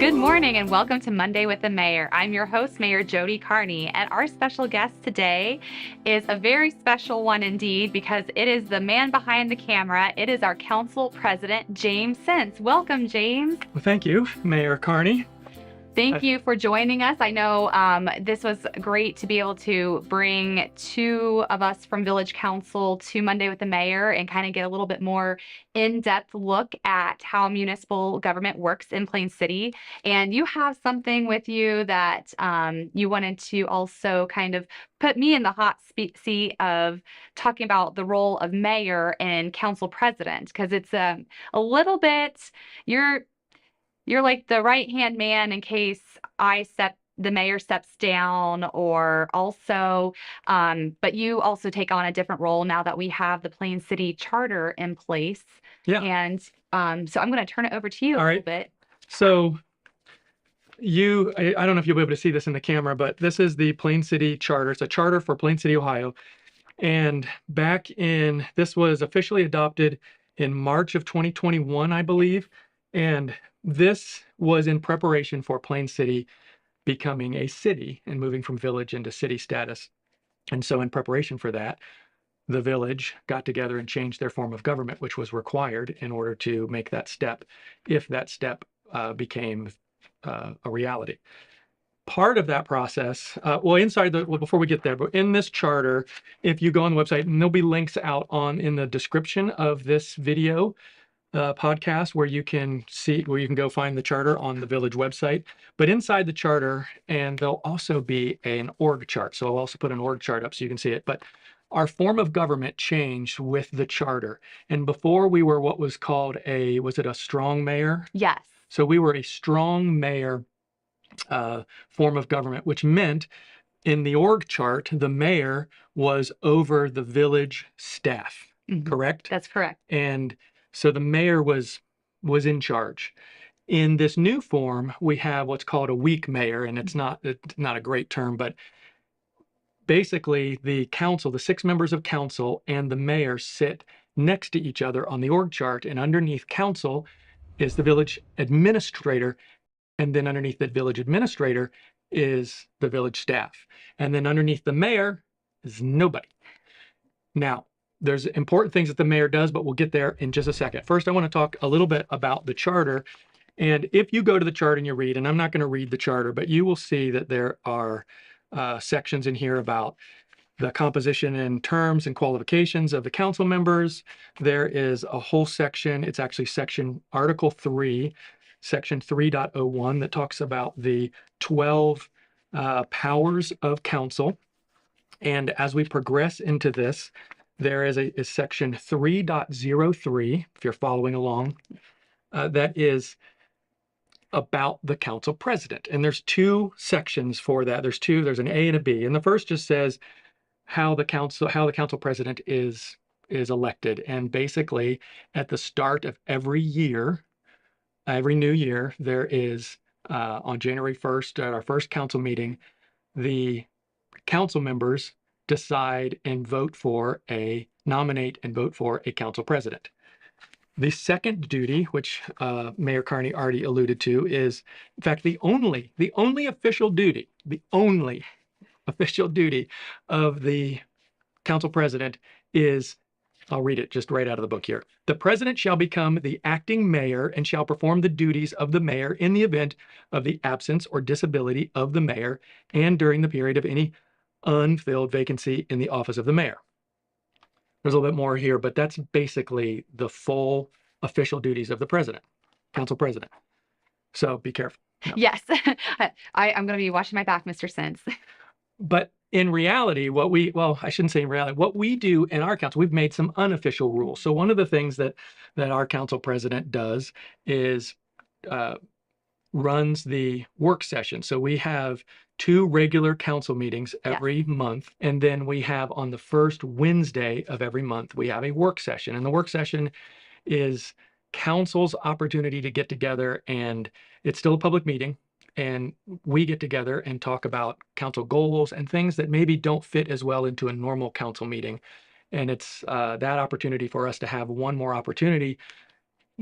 Good morning and welcome to Monday with the Mayor. I'm your host, Mayor Jody Carney, and our special guest today is a very special one indeed because it is the man behind the camera. It is our council president, James Sintz. Welcome, James. Well, thank you, Mayor Carney. Thank you for joining us. I know this was great to be able to bring two of us from Village Council to Monday with the Mayor and kind of get a little bit more in-depth look at how municipal government works in Plain City. And you have something with you that you wanted to also kind of put me in the hot seat of talking about the role of mayor and council president, because it's a little bit, you're like the right-hand man in case the mayor steps down, or also, but you also take on a different role now that we have the Plain City Charter in place. Yeah. And so I'm going to turn it over to you a All little right. bit. So I don't know if you'll be able to see this in the camera, but this is the Plain City Charter. It's a charter for Plain City, Ohio. And this was officially adopted in March of 2021, I believe. And this was in preparation for Plain City becoming a city and moving from village into city status. And so in preparation for that, the village got together and changed their form of government, which was required in order to make that step, if that step became a reality. Part of that process, before we get there, but in this charter, if you go on the website, and there'll be links out in the description of this video podcast where you can go find the charter on the village website. But inside the charter, and there'll also be an org chart. So I'll also put an org chart up so you can see it. But our form of government changed with the charter. And before we were what was called was it a strong mayor? Yes. So we were a strong mayor form of government, which meant in the org chart, the mayor was over the village staff, correct? That's correct. And so the mayor was in charge. In this new form, we have what's called a weak mayor, and it's not a great term, but basically the council, the 6 members of council and the mayor sit next to each other on the org chart, and underneath council is the village administrator, and then underneath the village administrator is the village staff, and then underneath the mayor is nobody. Now, there's important things that the mayor does, but we'll get there in just a second. First, I want to talk a little bit about the charter. And if you go to the chart and you read, and I'm not going to read the charter, but you will see that there are sections in here about the composition and terms and qualifications of the council members. There is a whole section, it's actually Article 3, Section 3.01, that talks about the 12 powers of council. And as we progress into this, there is a section 3.03, if you're following along, that is about the council president. And there's 2 sections for that. There's an A and a B. And the first just says how the council president is elected. And basically, at the start of every new year, there is on January 1st, at our first council meeting, the council members decide and nominate and vote for a council president. The second duty, which Mayor Carney already alluded to, is in fact the only official duty of the council president is, I'll read it just right out of the book here. The president shall become the acting mayor and shall perform the duties of the mayor in the event of the absence or disability of the mayor and during the period of any unfilled vacancy in the office of the mayor. There's a little bit more here, but that's basically the full official duties of the president, council president. So be careful. No. Yes, I'm going to be watching my back, Mr. Sintz. But in reality, what we do in our council, we've made some unofficial rules. So one of the things that our council president does is runs the work session. So we have 2 regular council meetings every month. And then we have on the first Wednesday of every month, we have a work session. And the work session is council's opportunity to get together, and it's still a public meeting. And we get together and talk about council goals and things that maybe don't fit as well into a normal council meeting. And it's that opportunity for us to have one more opportunity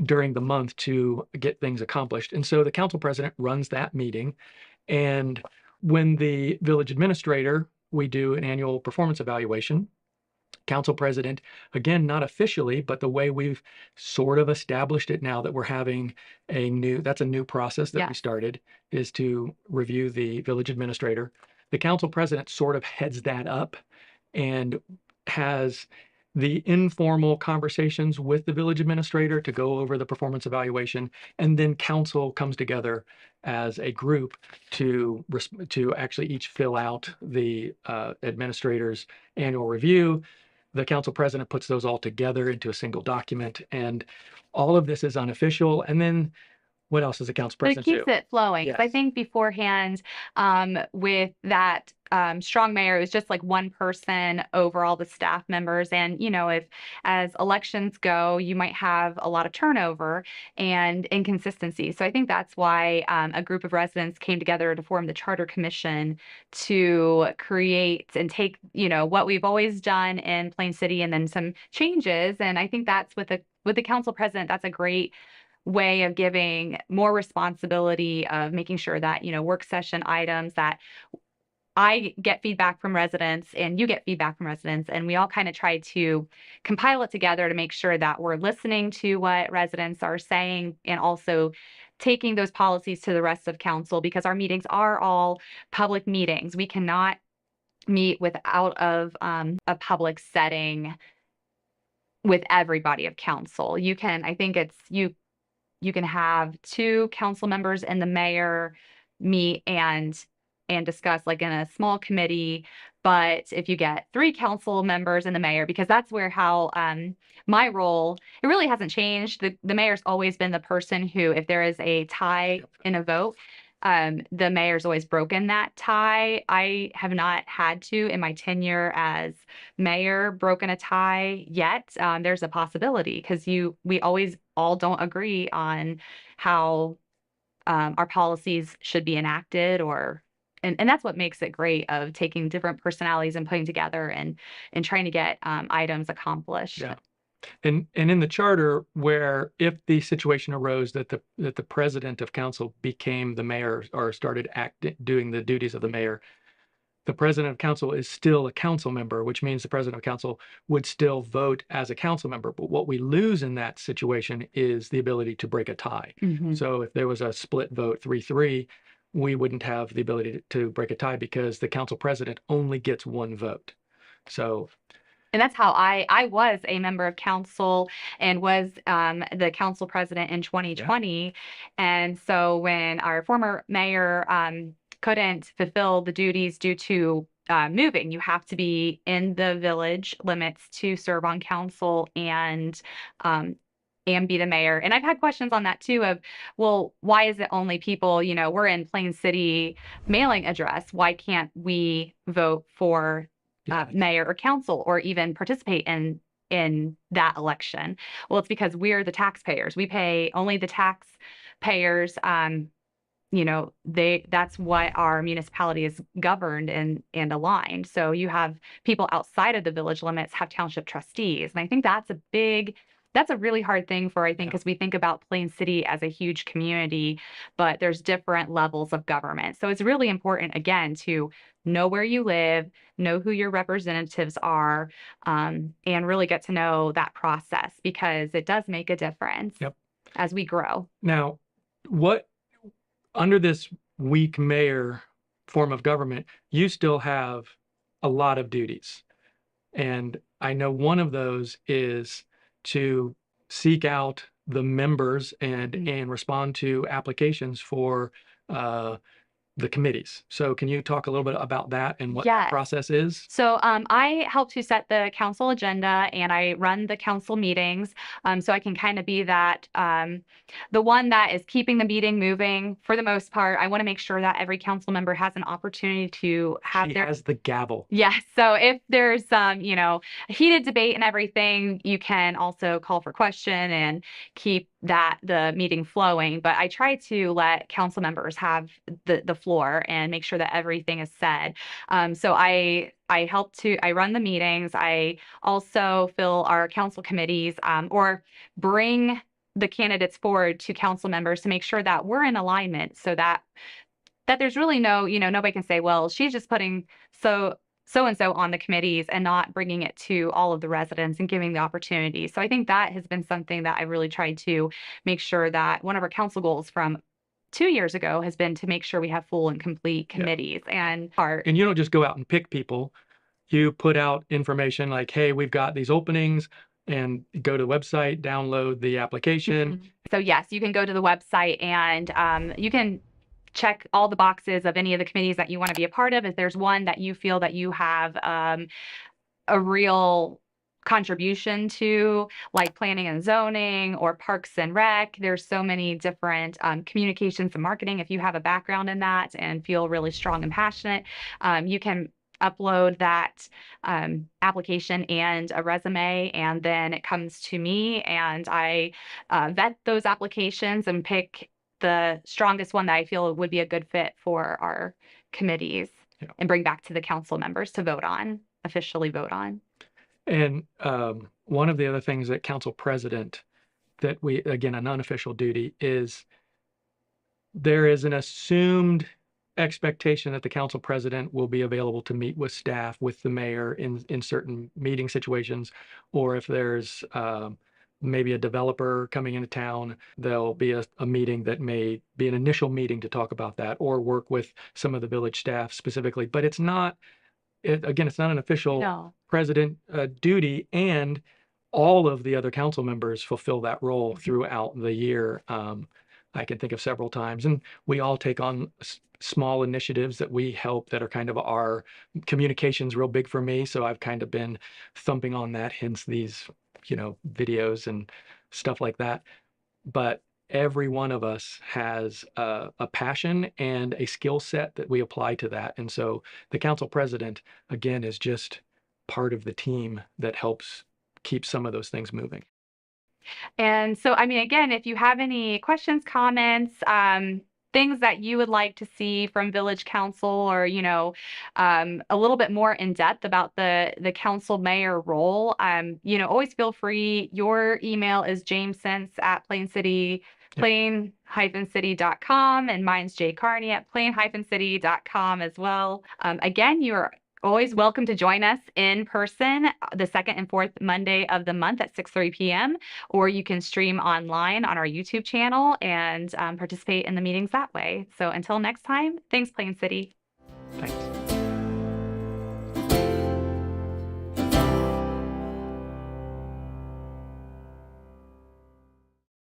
during the month to get things accomplished. And so the council president runs that meeting. And when the village administrator, we do an annual performance evaluation. Council president, again, not officially, but the way we've sort of established it now that we're having that's a new process that we started, is to review the village administrator. The council president sort of heads that up and has the informal conversations with the village administrator to go over the performance evaluation, and then council comes together as a group to actually each fill out the administrator's annual review. The council president puts those all together into a single document, and all of this is unofficial. And then what else does the council But it president do? keeps it flowing. 'Cause I Yes. think beforehand, with that strong mayor, it was just like one person over all the staff members. And, if as elections go, you might have a lot of turnover and inconsistency. So I think that's why a group of residents came together to form the Charter Commission to create and take, what we've always done in Plain City and then some changes. And I think that's with the council president, that's a great way of giving more responsibility of making sure that, work session items that I get feedback from residents and you get feedback from residents, and we all kind of try to compile it together to make sure that we're listening to what residents are saying and also taking those policies to the rest of council, because our meetings are all public meetings. We cannot meet without of a public setting with everybody of council. I think you can have two council members and the mayor meet and discuss like in a small committee. But if you get three council members and the mayor, because that's where how my role, it really hasn't changed. The mayor's always been the person who, if there is a tie in a vote, the mayor's always broken that tie. I have not had to, in my tenure as mayor, broken a tie yet. There's a possibility because we always all don't agree on how our policies should be enacted, and that's what makes it great of taking different personalities and putting together and trying to get items accomplished. Yeah. And in the charter, where if the situation arose that the president of council became the mayor or started doing the duties of the mayor, the president of council is still a council member, which means the president of council would still vote as a council member. But what we lose in that situation is the ability to break a tie. Mhm. So if there was a split vote 3-3, we wouldn't have the ability to break a tie because the council president only gets one vote. So And that's how I was a member of council and was the council president in 2020. And so when our former mayor couldn't fulfill the duties due to moving, you have to be in the village limits to serve on council and be the mayor. And I've had questions on that too of, well, why is it only people, we're in Plain City mailing address. Why can't we vote for mayor or council or even participate in that election? Well, it's because we're the taxpayers. We pay only the taxpayers. That's what our municipality is governed and aligned. So you have people outside of the village limits have township trustees. And I think that's a really hard thing I think, because we think about Plain City as a huge community, but there's different levels of government. So it's really important, again, to know where you live, know who your representatives are, and really get to know that process, because it does make a difference as we grow. Now, under this weak mayor form of government, you still have a lot of duties. And I know one of those is to seek out the members and respond to applications for the committees. So can you talk a little bit about that and what that process is? So I help to set the council agenda and I run the council meetings. So I can kind of be that the one that is keeping the meeting moving for the most part. I want to make sure that every council member has an opportunity to have She has the gavel. Yes. So if there's a heated debate and everything, you can also call for question and keep the meeting flowing. But I try to let council members have the floor and make sure that everything is said. So I run the meetings. I also fill our council committees or bring the candidates forward to council members to make sure that we're in alignment so that there's really no, nobody can say, well, she's just putting so and so on the committees and not bringing it to all of the residents and giving the opportunity. So I think that has been something that I really tried to make sure that one of our council goals from 2 years ago has been to make sure we have full and complete committees and part. And you don't just go out and pick people. You put out information like, hey, we've got these openings, and go to the website, download the application. So yes, you can go to the website and you can check all the boxes of any of the committees that you want to be a part of. If there's one that you feel that you have a real contribution to, like planning and zoning or parks and rec, there's so many different communications and marketing. If you have a background in that and feel really strong and passionate, you can upload that application and a resume, and then it comes to me and I vet those applications and pick the strongest one that I feel would be a good fit for our committees and bring back to the council members to vote on, officially vote on. And one of the other things that council president, that we, again, an unofficial duty, is there is an assumed expectation that the council president will be available to meet with staff, with the mayor in certain meeting situations, or if there's maybe a developer coming into town, there'll be a meeting that may be an initial meeting to talk about that or work with some of the village staff specifically. But it's not, again, it's not an official president duty, and all of the other council members fulfill that role throughout the year. I can think of several times, and we all take on small initiatives that we help that are kind of our communications real big for me. So I've kind of been thumping on that, hence these videos and stuff like that. But every one of us has a passion and a skill set that we apply to that. And so the council president, again, is just part of the team that helps keep some of those things moving. And so, I mean, again, if you have any questions, comments, things that you would like to see from village council, or a little bit more in depth about the council mayor role, always feel free. Your email is plain-city.com, and mine's jcarney@plain-city.com as well. Again, you're always welcome to join us in person the second and fourth Monday of the month at 6:30 p.m. Or you can stream online on our YouTube channel and participate in the meetings that way. So until next time, thanks, Plain City. Thanks.